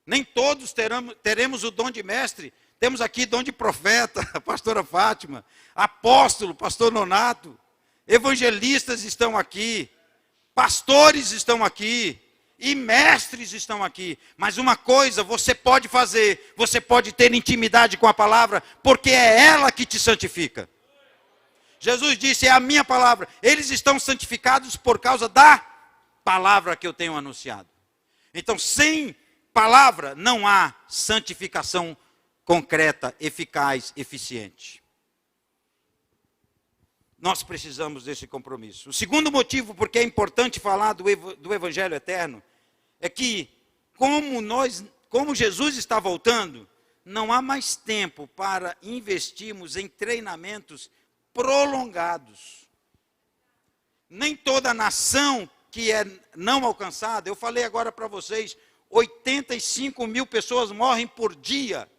Nem todos teremos o dom de mestre. Temos aqui dom de profeta, a pastora Fátima, apóstolo, pastor Nonato, evangelistas estão aqui, pastores estão aqui, e mestres estão aqui. Mas uma coisa você pode fazer, você pode ter intimidade com a palavra, porque é ela que te santifica. Jesus disse: é a minha palavra. Eles estão santificados por causa da palavra que eu tenho anunciado. Então, sem palavra não há santificação concreta, eficaz, eficiente. Nós precisamos desse compromisso. O segundo motivo porque é importante falar do evangelho eterno é que como Jesus está voltando, não há mais tempo para investirmos em treinamentos prolongados. Nem toda nação que é não alcançada, eu falei agora para vocês, 85 mil pessoas morrem por dia,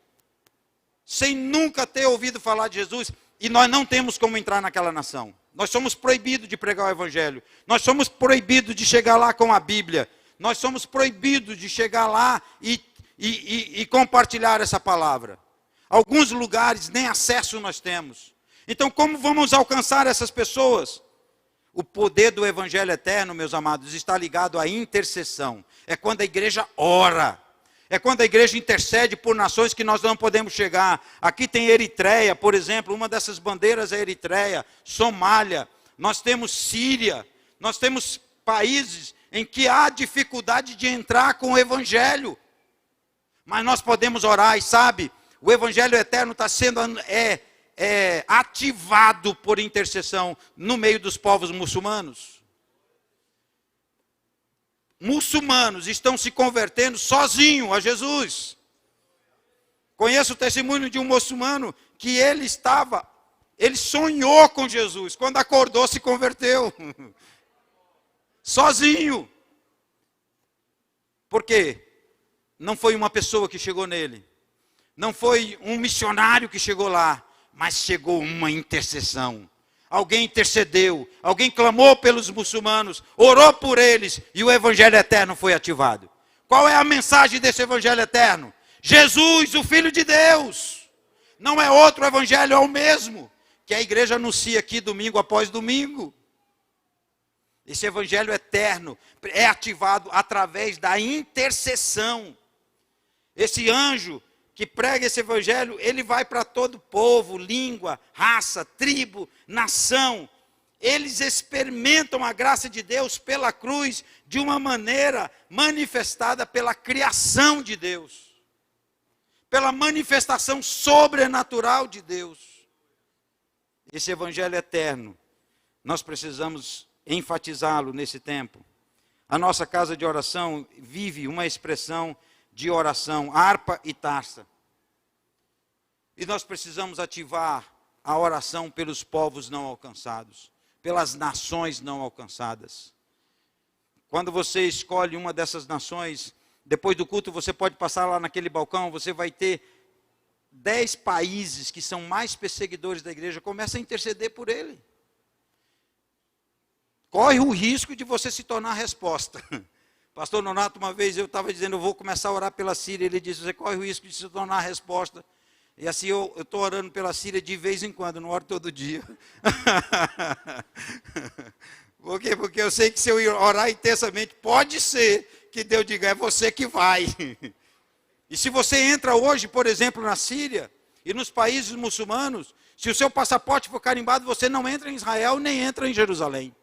sem nunca ter ouvido falar de Jesus, e nós não temos como entrar naquela nação. Nós somos proibidos de pregar o evangelho, nós somos proibidos de chegar lá com a Bíblia, nós somos proibidos de chegar lá e compartilhar essa palavra. Alguns lugares nem acesso nós temos. Então como vamos alcançar essas pessoas? O poder do evangelho eterno, meus amados, está ligado à intercessão. É quando a igreja ora. É quando a igreja intercede por nações que nós não podemos chegar. Aqui tem Eritreia, por exemplo, uma dessas bandeiras é Eritreia, Somália. Nós temos Síria. Nós temos países em que há dificuldade de entrar com o evangelho. Mas nós podemos orar e sabe, o evangelho eterno está sendo ativado por intercessão no meio dos povos muçulmanos. Muçulmanos estão se convertendo sozinhos a Jesus. Conheço o testemunho de um muçulmano que ele sonhou com Jesus, quando acordou se converteu. Sozinho. Por quê? Não foi uma pessoa que chegou nele. Não foi um missionário que chegou lá. Mas chegou uma intercessão. Alguém intercedeu. Alguém clamou pelos muçulmanos. Orou por eles. E o evangelho eterno foi ativado. Qual é a mensagem desse evangelho eterno? Jesus, o Filho de Deus. Não é outro evangelho, é o mesmo. Que a igreja anuncia aqui domingo após domingo. Esse evangelho eterno é ativado através da intercessão. Esse anjo que prega esse evangelho, ele vai para todo povo, língua, raça, tribo, nação. Eles experimentam a graça de Deus pela cruz de uma maneira manifestada pela criação de Deus. Pela manifestação sobrenatural de Deus. Esse evangelho eterno, nós precisamos enfatizá-lo nesse tempo. A nossa casa de oração vive uma expressão de oração, harpa e taça. E nós precisamos ativar a oração pelos povos não alcançados, pelas nações não alcançadas. Quando você escolhe uma dessas nações, depois do culto você pode passar lá naquele balcão, você vai ter 10 países que são mais perseguidores da igreja, começa a interceder por ele. Corre o risco de você se tornar a resposta. Pastor Nonato, uma vez eu estava dizendo, eu vou começar a orar pela Síria. Ele disse, você corre o risco de se tornar a resposta. E assim eu estou orando pela Síria de vez em quando, não oro todo dia. Por quê? Porque eu sei que se eu orar intensamente, pode ser que Deus diga, é você que vai. E se você entra hoje, por exemplo, na Síria e nos países muçulmanos, se o seu passaporte for carimbado, você não entra em Israel nem entra em Jerusalém.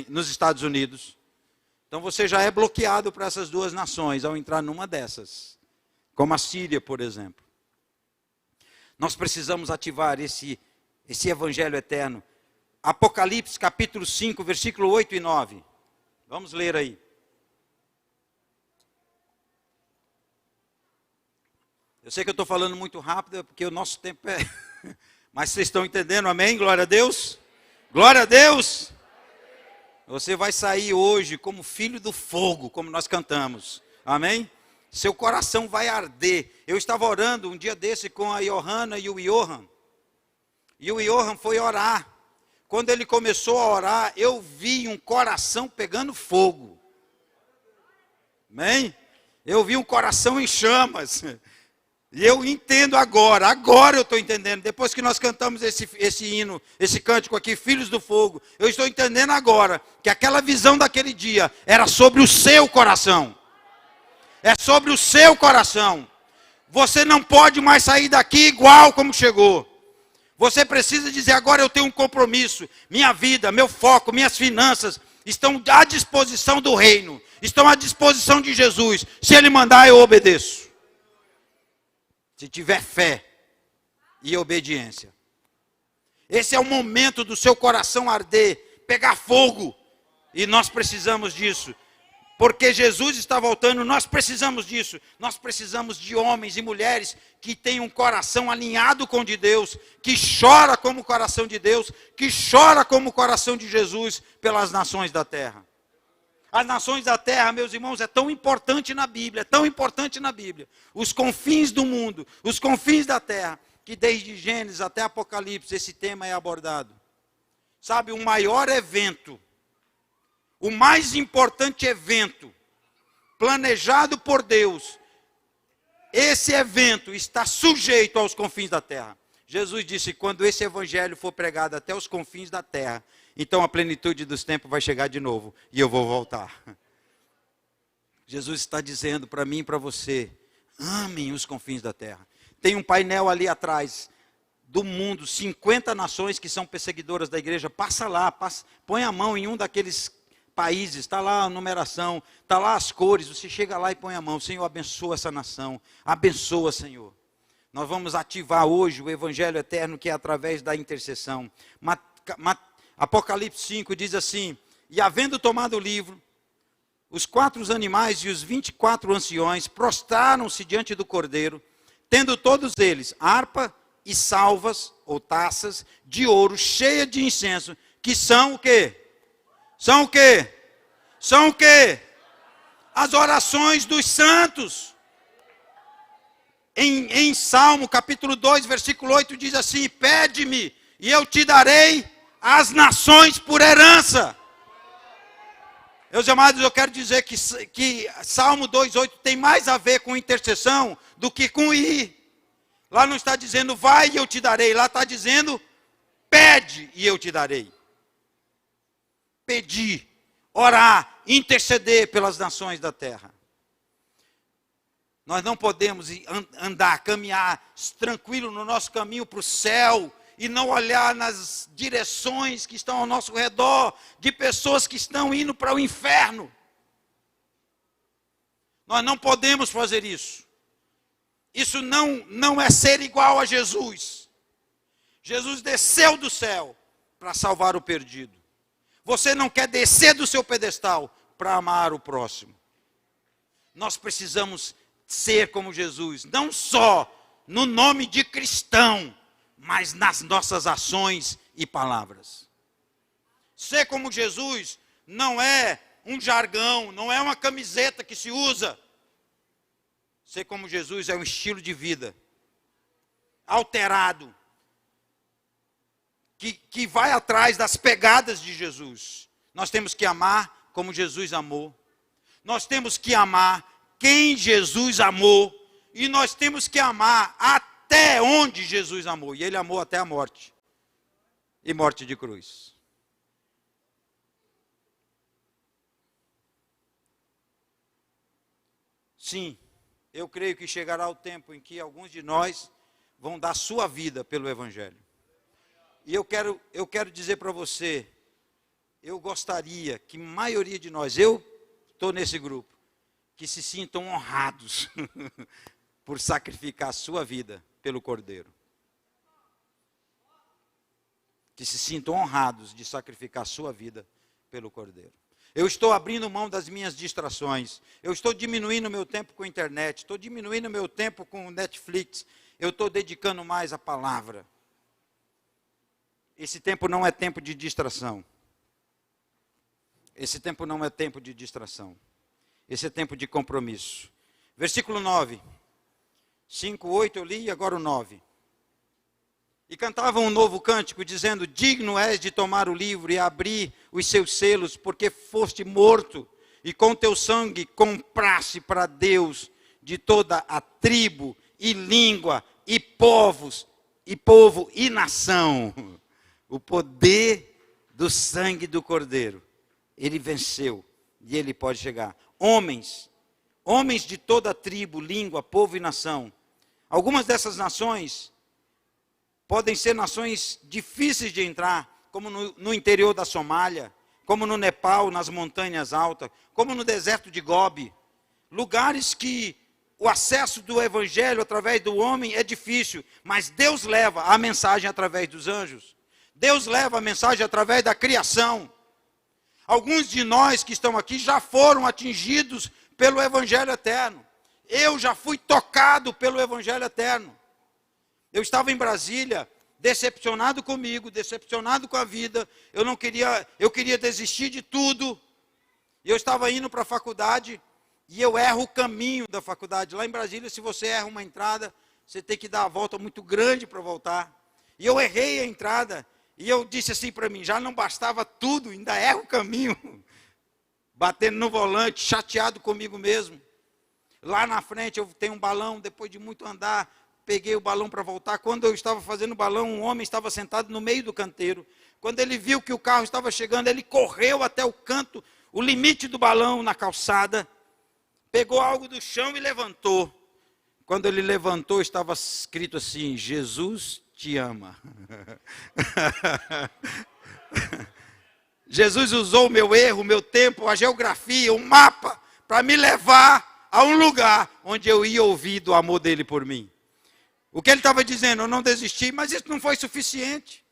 Nos Estados Unidos. Então você já é bloqueado para essas duas nações ao entrar numa dessas, como a Síria, por exemplo. Nós precisamos ativar esse evangelho eterno. Apocalipse capítulo 5, versículo 8 e 9. Vamos ler aí. Eu sei que eu estou falando muito rápido, porque o nosso tempo é... Mas vocês estão entendendo, amém? Glória a Deus. Glória a Deus! Você vai sair hoje como filho do fogo, como nós cantamos. Amém? Seu coração vai arder. Eu estava orando um dia desse com a Johanna e o Johan. E o Johan foi orar. Quando ele começou a orar, eu vi um coração pegando fogo. Amém? Eu vi um coração em chamas. E eu entendo agora eu estou entendendo. Depois que nós cantamos esse hino, esse cântico aqui, Filhos do Fogo, eu estou entendendo agora que aquela visão daquele dia era sobre o seu coração. É sobre o seu coração. Você não pode mais sair daqui igual como chegou. Você precisa dizer, agora eu tenho um compromisso. Minha vida, meu foco, minhas finanças estão à disposição do reino. Estão à disposição de Jesus. Se Ele mandar, eu obedeço. Se tiver fé e obediência. Esse é o momento do seu coração arder, pegar fogo. E nós precisamos disso. Porque Jesus está voltando, nós precisamos disso. Nós precisamos de homens e mulheres que têm um coração alinhado com o de Deus, que chora como o coração de Deus, que chora como o coração de Jesus pelas nações da terra. As nações da terra, meus irmãos, é tão importante na Bíblia, é tão importante na Bíblia. Os confins do mundo, os confins da terra, que desde Gênesis até Apocalipse esse tema é abordado. Sabe, o maior evento, o mais importante evento, planejado por Deus, esse evento está sujeito aos confins da terra. Jesus disse, quando esse evangelho for pregado até os confins da terra, então a plenitude dos tempos vai chegar de novo e eu vou voltar. Jesus está dizendo para mim e para você, amem os confins da terra. Tem um painel ali atrás do mundo, 50 nações que são perseguidoras da igreja. Passa lá, põe a mão em um daqueles países, está lá a numeração, está lá as cores, você chega lá e põe a mão, Senhor, abençoa essa nação, abençoa, Senhor. Nós vamos ativar hoje o Evangelho eterno, que é através da intercessão. Apocalipse 5 diz assim: e havendo tomado o livro, os 4 animais e os 24 anciões prostraram-se diante do Cordeiro, tendo todos eles harpa e salvas, ou taças, de ouro, cheia de incenso, que são o quê? São o quê? São o quê? As orações dos santos. Em Salmo, capítulo 2, versículo 8, diz assim: pede-me, e eu te darei as nações por herança. Meus amados, eu quero dizer que Salmo 2,8 tem mais a ver com intercessão do que com ir. Lá não está dizendo vai e eu te darei, lá está dizendo pede e eu te darei. Pedir, orar, interceder pelas nações da terra. Nós não podemos andar, caminhar tranquilo no nosso caminho para o céu e não olhar nas direções que estão ao nosso redor, de pessoas que estão indo para o inferno. Nós não podemos fazer isso. Isso não é ser igual a Jesus. Jesus desceu do céu para salvar o perdido. Você não quer descer do seu pedestal para amar o próximo. Nós precisamos ser como Jesus, não só no nome de cristão, mas nas nossas ações e palavras. Ser como Jesus não é um jargão, não é uma camiseta que se usa. Ser como Jesus é um estilo de vida alterado, que vai atrás das pegadas de Jesus. Nós temos que amar como Jesus amou. Nós temos que amar quem Jesus amou. E nós temos que amar até onde Jesus amou. E Ele amou até a morte. E morte de cruz. Sim, eu creio que chegará o tempo em que alguns de nós vão dar sua vida pelo Evangelho. E eu quero dizer para você, eu gostaria que a maioria de nós, eu estou nesse grupo, que se sintam honrados por sacrificar a sua vida pelo Cordeiro. Que se sintam honrados de sacrificar a sua vida pelo Cordeiro. Eu estou abrindo mão das minhas distrações. Eu estou diminuindo meu tempo com a internet. Estou diminuindo meu tempo com o Netflix. Eu estou dedicando mais à palavra. Esse tempo não é tempo de distração. Esse tempo não é tempo de distração. Esse é tempo de compromisso. Versículo 9. 5, 8 eu li e agora o 9. E cantavam um novo cântico, dizendo: digno és de tomar o livro e abrir os seus selos, porque foste morto, e com teu sangue compraste para Deus de toda a tribo, e língua, e povos, e povo, e nação. O poder do sangue do Cordeiro. Ele venceu, e ele pode chegar. Homens de toda a tribo, língua, povo e nação. Algumas dessas nações podem ser nações difíceis de entrar, como no interior da Somália, como no Nepal, nas montanhas altas, como no deserto de Gobi. Lugares que o acesso do evangelho através do homem é difícil, mas Deus leva a mensagem através dos anjos. Deus leva a mensagem através da criação. Alguns de nós que estão aqui já foram atingidos pelo evangelho eterno. Eu já fui tocado pelo evangelho eterno. Eu estava em Brasília, decepcionado comigo, decepcionado com a vida. Eu queria desistir de tudo. Eu estava indo para a faculdade e eu erro o caminho da faculdade. Lá em Brasília, se você erra uma entrada, você tem que dar a volta muito grande para voltar. E eu errei a entrada e eu disse assim para mim, já não bastava tudo, ainda erro o caminho. Batendo no volante, chateado comigo mesmo. Lá na frente eu tenho um balão, depois de muito andar, peguei o balão para voltar. Quando eu estava fazendo o balão, um homem estava sentado no meio do canteiro. Quando ele viu que o carro estava chegando, ele correu até o canto, o limite do balão na calçada, pegou algo do chão e levantou. Quando ele levantou, estava escrito assim: Jesus te ama. Jesus usou o meu erro, o meu tempo, a geografia, o mapa, para me levar a um lugar onde eu ia ouvir do amor dele por mim. O que ele estava dizendo, eu não desisti, mas isso não foi suficiente.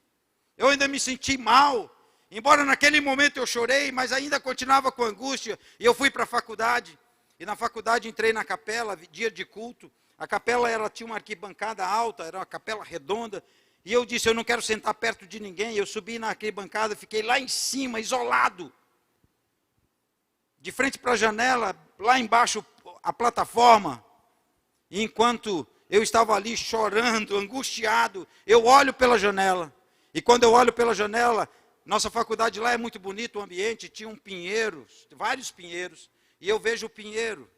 Eu ainda me senti mal. Embora naquele momento eu chorei, mas ainda continuava com angústia. E eu fui para a faculdade. E na faculdade entrei na capela, dia de culto. A capela tinha uma arquibancada alta, era uma capela redonda. E eu disse, eu não quero sentar perto de ninguém. Eu subi na arquibancada, fiquei lá em cima, isolado. De frente para a janela, lá embaixo a plataforma. E enquanto eu estava ali chorando, angustiado, eu olho pela janela. E quando eu olho pela janela, nossa faculdade lá é muito bonito, o ambiente, tinha um pinheiro, vários pinheiros. E eu vejo o pinheiro.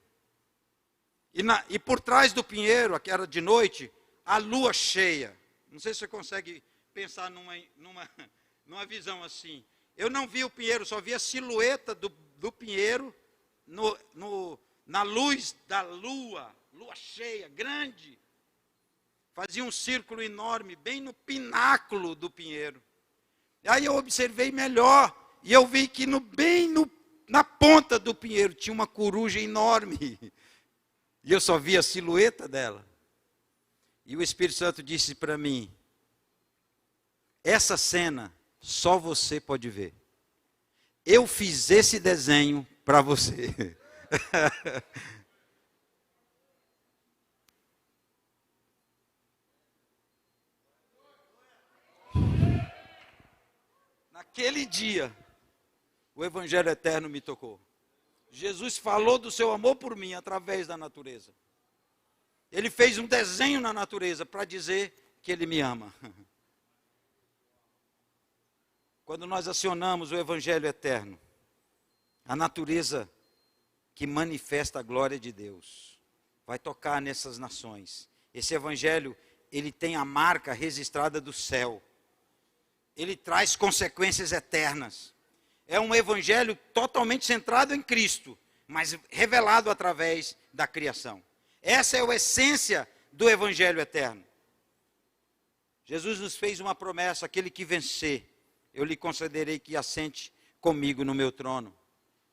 E por trás do pinheiro, que era de noite, a lua cheia. Não sei se você consegue pensar numa visão assim. Eu não vi o pinheiro, só vi a silhueta do pinheiro na luz da lua cheia, grande. Fazia um círculo enorme, bem no pináculo do pinheiro. Aí eu observei melhor, e eu vi que na ponta do pinheiro tinha uma coruja enorme. E eu só vi a silhueta dela. E o Espírito Santo disse para mim, essa cena só você pode ver. Eu fiz esse desenho para você. Naquele dia, o Evangelho eterno me tocou. Jesus falou do seu amor por mim através da natureza. Ele fez um desenho na natureza para dizer que ele me ama. Quando nós acionamos o Evangelho eterno, a natureza que manifesta a glória de Deus vai tocar nessas nações. Esse Evangelho, ele tem a marca registrada do céu. Ele traz consequências eternas. É um Evangelho totalmente centrado em Cristo, mas revelado através da criação. Essa é a essência do Evangelho eterno. Jesus nos fez uma promessa, aquele que vencer, eu lhe concederei que assente comigo no meu trono.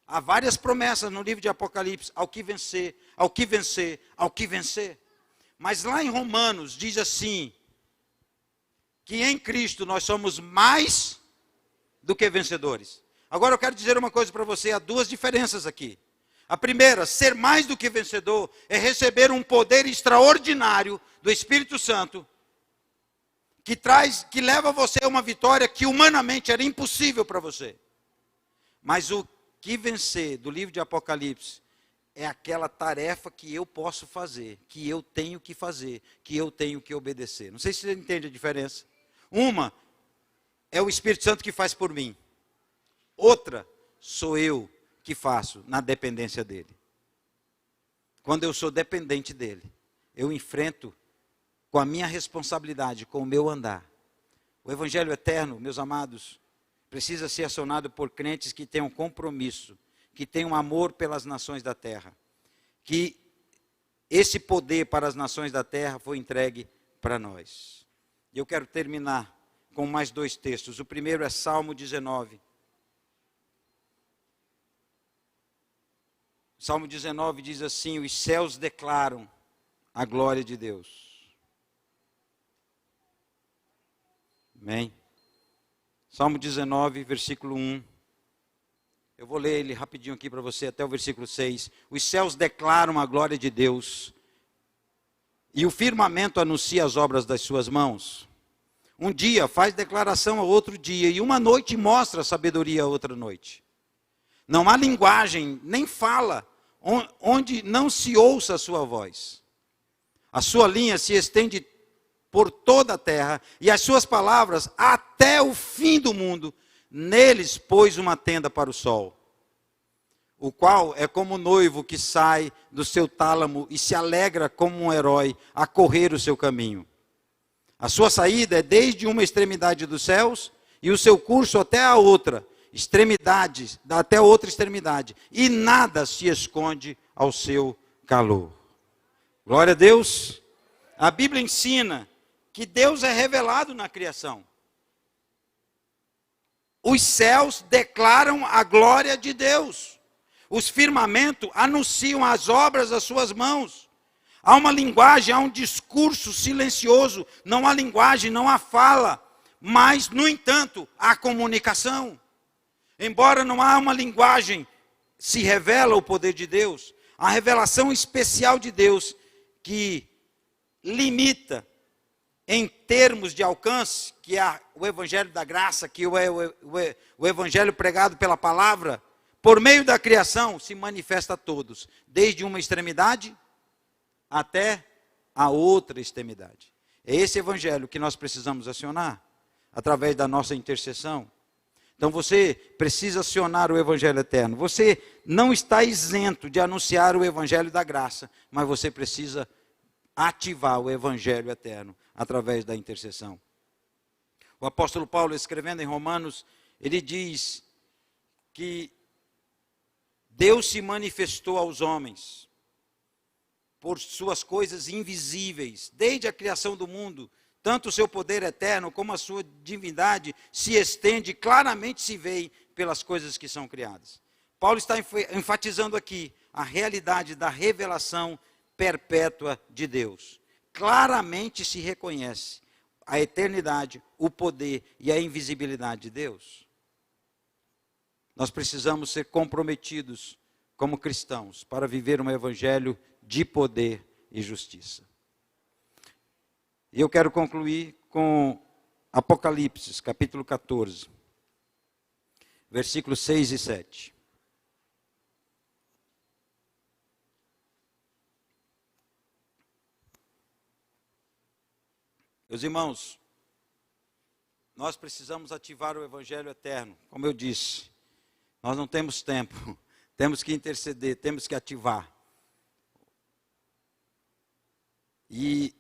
Há várias promessas no livro de Apocalipse, ao que vencer, ao que vencer, ao que vencer. Mas lá em Romanos diz assim, que em Cristo nós somos mais do que vencedores. Agora eu quero dizer uma coisa para você, há duas diferenças aqui. A primeira, ser mais do que vencedor, é receber um poder extraordinário do Espírito Santo, que leva você a uma vitória que humanamente era impossível para você. Mas o que vencer do livro de Apocalipse é aquela tarefa que eu posso fazer, que eu tenho que fazer, que eu tenho que obedecer. Não sei se você entende a diferença. Uma é o Espírito Santo que faz por mim. Outra sou eu que faço na dependência dele. Quando eu sou dependente dele, eu enfrento com a minha responsabilidade, com o meu andar. O Evangelho eterno, meus amados, precisa ser acionado por crentes que tenham compromisso, que tenham amor pelas nações da terra. Que esse poder para as nações da terra foi entregue para nós. E eu quero terminar com mais dois textos. O primeiro é Salmo 19. Salmo 19 diz assim, os céus declaram a glória de Deus. Amém? Salmo 19, versículo 1. Eu vou ler ele rapidinho aqui para você, até o versículo 6. Os céus declaram a glória de Deus, e o firmamento anuncia as obras das suas mãos. Um dia faz declaração a outro dia, e uma noite mostra sabedoria a outra noite. Não há linguagem, nem fala, onde não se ouça a sua voz. A sua linha se estende por toda a terra, e as suas palavras até o fim do mundo. Neles pôs uma tenda para o sol, o qual é como o noivo que sai do seu tálamo e se alegra como um herói a correr o seu caminho. A sua saída é desde uma extremidade dos céus e o seu curso até a outra extremidade, até a outra extremidade, e nada se esconde ao seu calor. Glória a Deus. A Bíblia ensina que Deus é revelado na criação. Os céus declaram a glória de Deus. Os firmamentos anunciam as obras das suas mãos. Há uma linguagem, há um discurso silencioso. Não há linguagem, não há fala. Mas, no entanto, há comunicação. Embora não há uma linguagem, se revela o poder de Deus. A revelação especial de Deus que limita em termos de alcance, que é o evangelho da graça, que é o evangelho pregado pela palavra, por meio da criação, se manifesta a todos, desde uma extremidade até a outra extremidade. É esse evangelho que nós precisamos acionar, através da nossa intercessão. Então você precisa acionar o evangelho eterno. Você não está isento de anunciar o evangelho da graça, mas você precisa ativar o evangelho eterno através da intercessão. O apóstolo Paulo, escrevendo em Romanos, ele diz que Deus se manifestou aos homens por suas coisas invisíveis, desde a criação do mundo. Tanto o seu poder eterno como a sua divindade se estende, claramente se vê pelas coisas que são criadas. Paulo está enfatizando aqui a realidade da revelação perpétua de Deus. Claramente se reconhece a eternidade, o poder e a invisibilidade de Deus. Nós precisamos ser comprometidos como cristãos para viver um evangelho de poder e justiça. E eu quero concluir com Apocalipse, capítulo 14, versículos 6 e 7. Meus irmãos, nós precisamos ativar o evangelho eterno. Como eu disse, nós não temos tempo, temos que interceder, temos que ativar. E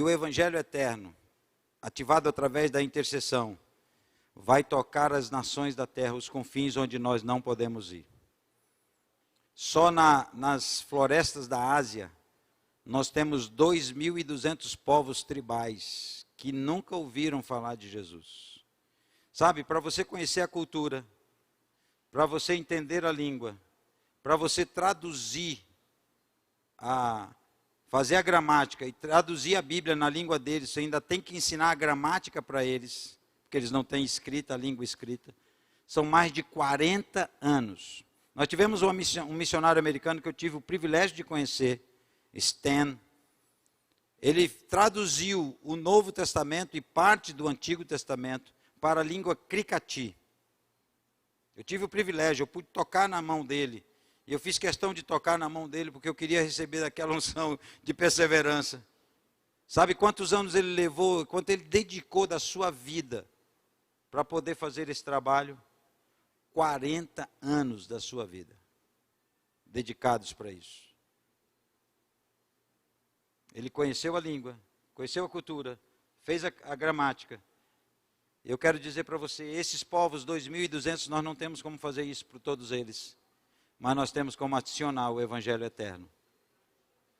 o evangelho eterno, ativado através da intercessão, vai tocar as nações da terra, os confins onde nós não podemos ir. Só nas florestas da Ásia, nós temos 2.200 povos tribais que nunca ouviram falar de Jesus. Sabe, para você conhecer a cultura, para você entender a língua, para você traduzir, fazer a gramática e traduzir a Bíblia na língua deles, você ainda tem que ensinar a gramática para eles, porque eles não têm escrita, a língua escrita. São mais de 40 anos. Nós tivemos um missionário americano que eu tive o privilégio de conhecer, Stan. Ele traduziu o Novo Testamento e parte do Antigo Testamento para a língua Cricati. Eu tive o privilégio, eu pude tocar na mão dele. E eu fiz questão de tocar na mão dele, porque eu queria receber aquela unção de perseverança. Sabe quantos anos ele levou, quanto ele dedicou da sua vida para poder fazer esse trabalho? 40 anos da sua vida, dedicados para isso. Ele conheceu a língua, conheceu a cultura, fez a gramática. Eu quero dizer para você, esses povos 2.200, nós não temos como fazer isso para todos eles. Mas nós temos como acionar o evangelho eterno,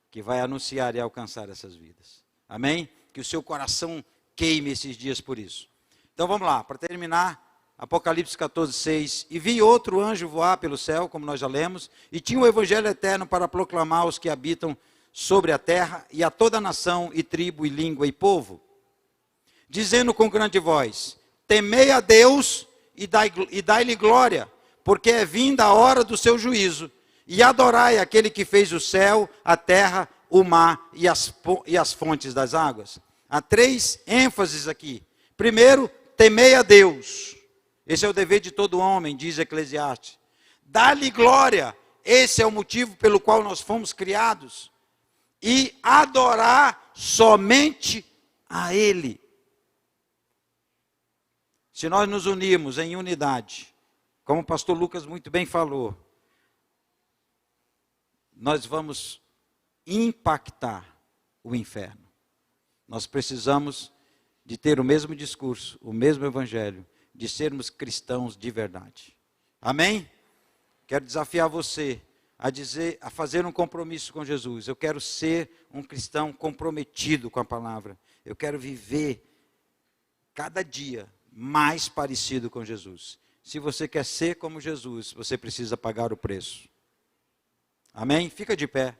que vai anunciar e alcançar essas vidas. Amém? Que o seu coração queime esses dias por isso. Então vamos lá, para terminar, Apocalipse 14, 6. E vi outro anjo voar pelo céu, como nós já lemos, e tinha o evangelho eterno para proclamar aos que habitam sobre a terra, e a toda nação, e tribo, e língua, e povo, dizendo com grande voz: temei a Deus e dai-lhe glória, porque é vinda a hora do seu juízo, e adorai aquele que fez o céu, a terra, o mar e as fontes das águas. Há 3 ênfases aqui. Primeiro, temei a Deus. Esse é o dever de todo homem, diz Eclesiastes. Dá-lhe glória. Esse é o motivo pelo qual nós fomos criados. E adorar somente a Ele. Se nós nos unirmos em unidade, como o pastor Lucas muito bem falou, nós vamos impactar o inferno. Nós precisamos de ter o mesmo discurso, o mesmo evangelho, de sermos cristãos de verdade. Amém? Quero desafiar você a fazer um compromisso com Jesus. Eu quero ser um cristão comprometido com a palavra. Eu quero viver cada dia mais parecido com Jesus. Se você quer ser como Jesus, você precisa pagar o preço. Amém? Fica de pé.